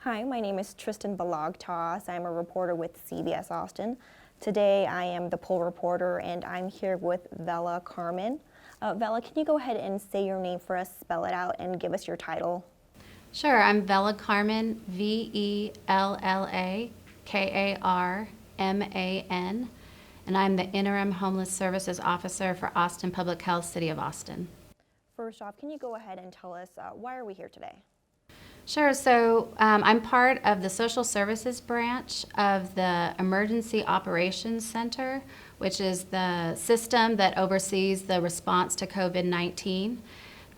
Hi, my name is Tristan Balagtas. I'm a reporter with CBS Austin. Today I am the poll reporter and I'm here with Vella Carmen. Vella, can you go ahead and say your name for us, spell it out, and give us your title? Sure, I'm Vella Carmen, Vellakarman, and I'm the Interim Homeless Services Officer for Austin Public Health, City of Austin. First off, can you go ahead and tell us why are we here today? Sure, so I'm part of the Social Services branch of the Emergency Operations Center, which is the system that oversees the response to COVID-19. I'm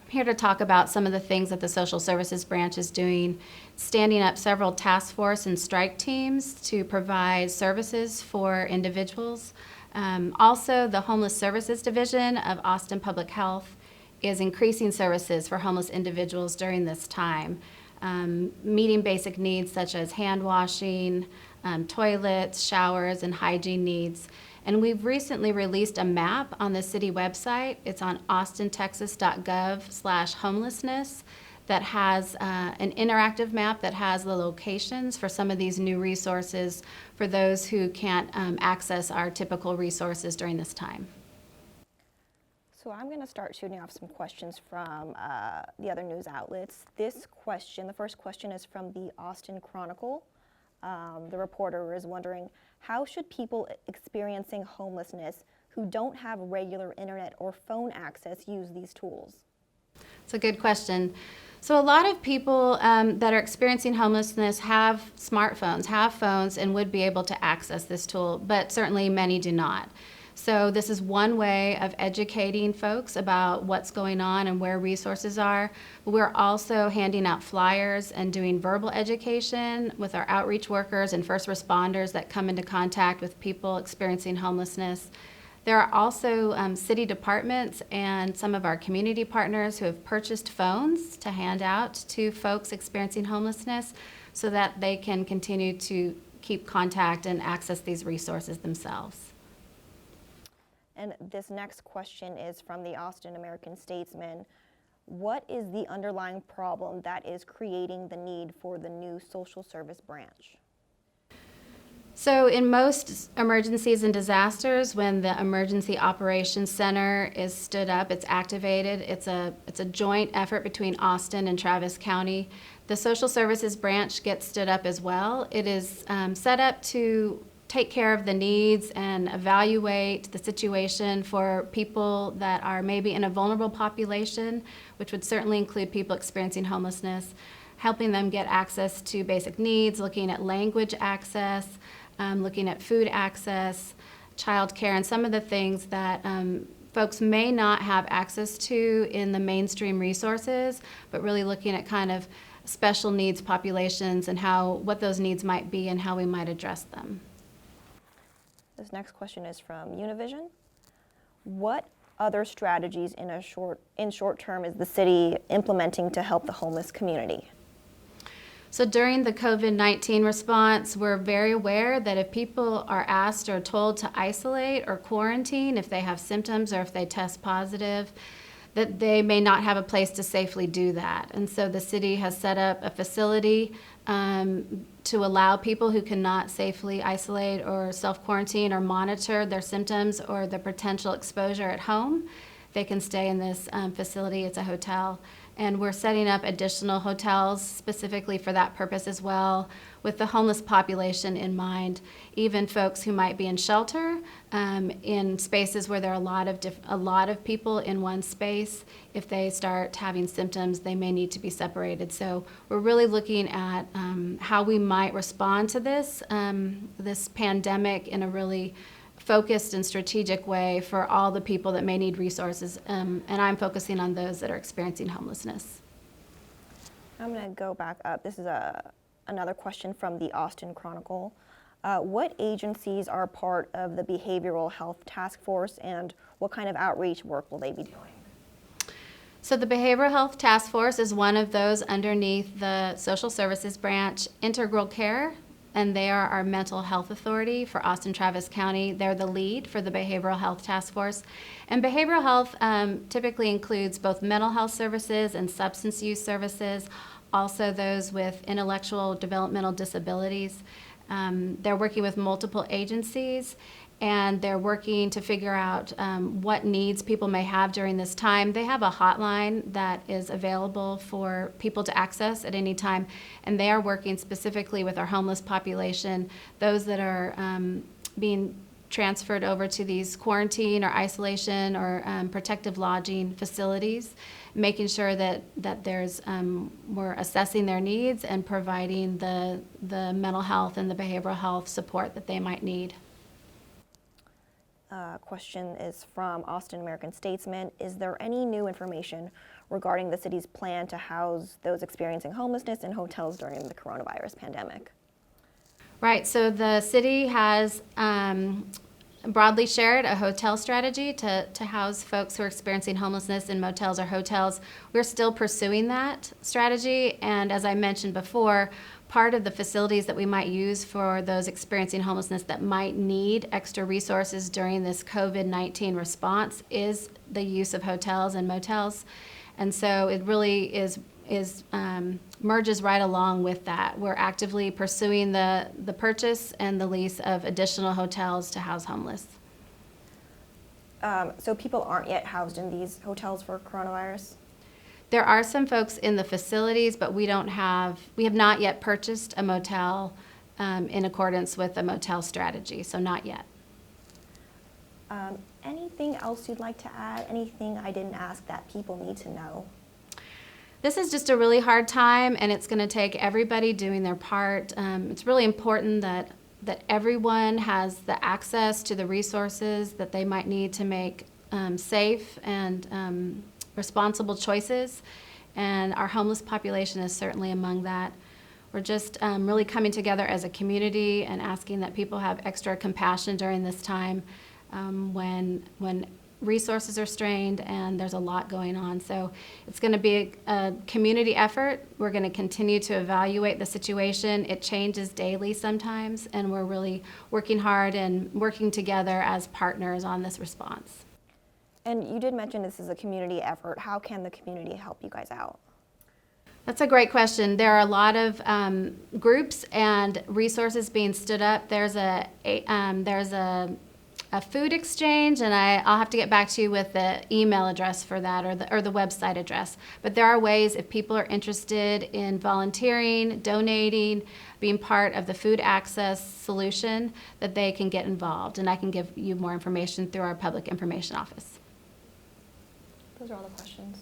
here to talk about some of the things that the Social Services branch is doing, standing up several task force and strike teams to provide services for individuals. Also, the Homeless Services Division of Austin Public Health is increasing services for homeless individuals during this time. Meeting basic needs such as hand washing, toilets, showers, and hygiene needs. And we've recently released a map on the city website. It's on austintexas.gov/homelessness that has an interactive map that has the locations for some of these new resources for those who can't access our typical resources during this time. So I'm going to start shooting off some questions from the other news outlets. The first question is from the Austin Chronicle. The reporter is wondering, how should people experiencing homelessness who don't have regular internet or phone access use these tools? It's a good question. So a lot of people that are experiencing homelessness have smartphones, have phones, and would be able to access this tool, but certainly many do not. So this is one way of educating folks about what's going on and where resources are. We're also handing out flyers and doing verbal education with our outreach workers and first responders that come into contact with people experiencing homelessness. There are also city departments and some of our community partners who have purchased phones to hand out to folks experiencing homelessness so that they can continue to keep contact and access these resources themselves. And this next question is from the Austin American-Statesman. What is the underlying problem that is creating the need for the new social service branch? So in most emergencies and disasters, when the Emergency Operations Center is stood up, it's activated, it's a joint effort between Austin and Travis County. The Social Services branch gets stood up as well. It is set up to take care of the needs and evaluate the situation for people that are maybe in a vulnerable population, which would certainly include people experiencing homelessness, helping them get access to basic needs, looking at language access, looking at food access, childcare, and some of the things that folks may not have access to in the mainstream resources, but really looking at kind of special needs populations and what those needs might be and how we might address them. This next question is from Univision. What other strategies in short term is the city implementing to help the homeless community? So during the COVID-19 response, we're very aware that if people are asked or told to isolate or quarantine, if they have symptoms or if they test positive, that they may not have a place to safely do that. And so the city has set up a facility to allow people who cannot safely isolate or self-quarantine or monitor their symptoms or the potential exposure at home. They can stay in this facility. It's a hotel. And we're setting up additional hotels specifically for that purpose as well, with the homeless population in mind. Even folks who might be in shelter, in spaces where there are a lot of people in one space, if they start having symptoms, they may need to be separated. So we're really looking at how we might respond to this pandemic in a really focused and strategic way for all the people that may need resources, and I'm focusing on those that are experiencing homelessness. I'm going to go back up. This is another question from the Austin Chronicle. What agencies are part of the Behavioral Health Task Force, and what kind of outreach work will they be doing? So the Behavioral Health Task Force is one of those underneath the Social Services branch. Integral Care, and they are our mental health authority for Austin Travis County. They're the lead for the Behavioral Health Task Force. And behavioral health typically includes both mental health services and substance use services. also those with intellectual developmental disabilities. They're working with multiple agencies, and they're working to figure out what needs people may have during this time. They have a hotline that is available for people to access at any time, and they are working specifically with our homeless population, those that are being transferred over to these quarantine or isolation or protective lodging facilities, making sure that there's we're assessing their needs and providing the mental health and the behavioral health support that they might need. Question is from Austin American Statesman. Is there any new information regarding the city's plan to house those experiencing homelessness in hotels during the coronavirus pandemic? Right, so the city has broadly shared a hotel strategy to house folks who are experiencing homelessness in motels or hotels. We're still pursuing that strategy, and as I mentioned before, part of the facilities that we might use for those experiencing homelessness that might need extra resources during this COVID-19 response is the use of hotels and motels. And so it really merges right along with that. We're actively pursuing the purchase and the lease of additional hotels to house homeless. So people aren't yet housed in these hotels for coronavirus? There are some folks in the facilities, but we have not yet purchased a motel in accordance with a motel strategy, so not yet. Anything else you'd like to add? Anything I didn't ask that people need to know? This is just a really hard time, and it's going to take everybody doing their part. It's really important that everyone has the access to the resources that they might need to make safe and responsible choices, and our homeless population is certainly among that. We're just really coming together as a community and asking that people have extra compassion during this time when resources are strained and there's a lot going on. So it's going to be a community effort. We're going to continue to evaluate the situation. It changes daily sometimes, and we're really working hard and working together as partners on this response. And you did mention this is a community effort. How can the community help you guys out? That's a great question. There are a lot of groups and resources being stood up. There's a food exchange, and I'll have to get back to you with the email address for that or the website address. But there are ways, if people are interested in volunteering, donating, being part of the food access solution, that they can get involved. And I can give you more information through our public information office. Those are all the questions.